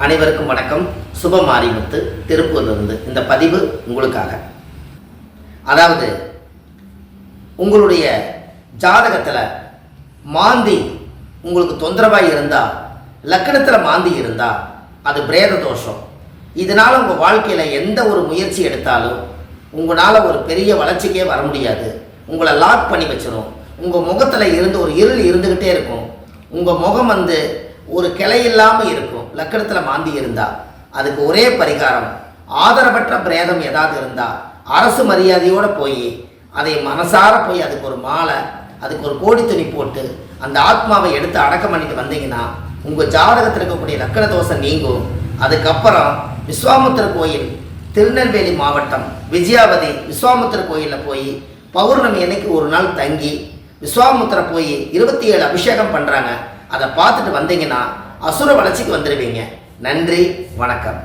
அனைவருக்கும் வணக்கம். சுப மாரிமுத்து திருப்பூரிலிருந்து இந்த பதிவு உங்களுக்காக. அதாவது உங்களுடைய ஜாதகத்தில் மாந்தி உங்களுக்கு தொந்தரவாக இருந்தால், லக்கணத்தில் மாந்தி இருந்தால் அது பிரேத தோஷம். இதனால் உங்கள் வாழ்க்கையில் எந்த ஒரு முயற்சி எடுத்தாலும் உங்களால் ஒரு பெரிய வளர்ச்சிக்கே வர முடியாது. உங்களை லாக் பண்ணி வச்சிடும். உங்கள் முகத்தில் இருந்து ஒரு இருள் இருந்துக்கிட்டே இருக்கும். உங்கள் முகம் ஒரு கிளை இல்லாமல் இருக்கும். லக்கணத்தில் மாந்தி இருந்தால் அதுக்கு ஒரே பரிகாரம், ஆதரவற்ற பிரேதம் ஏதாவது இருந்தால் அரசு மரியாதையோடு போய் அதை மனசார போய் அதுக்கு ஒரு மாலை, அதுக்கு ஒரு கோடி துணி போட்டு அந்த ஆத்மாவை எடுத்து அடக்கம் பண்ணிட்டு வந்தீங்கன்னா உங்கள் ஜாதகத்தில் இருக்கக்கூடிய லக்கண தோஷம் நீங்கும். அதுக்கப்புறம் விஸ்வாமுத்திர கோயில், திருநெல்வேலி மாவட்டம் விஜயாவதி விஸ்வாமுத்திர கோயிலில் போய் பௌர்ணமி அன்னைக்கு ஒரு நாள் தங்கி விஸ்வாமுத்திர போய் 27 அபிஷேகம் பண்ணுறாங்க. அதை பார்த்துட்டு வந்தீங்கன்னா அசுர வளர்ச்சிக்கு வந்துடுவீங்க. நன்றி, வணக்கம்.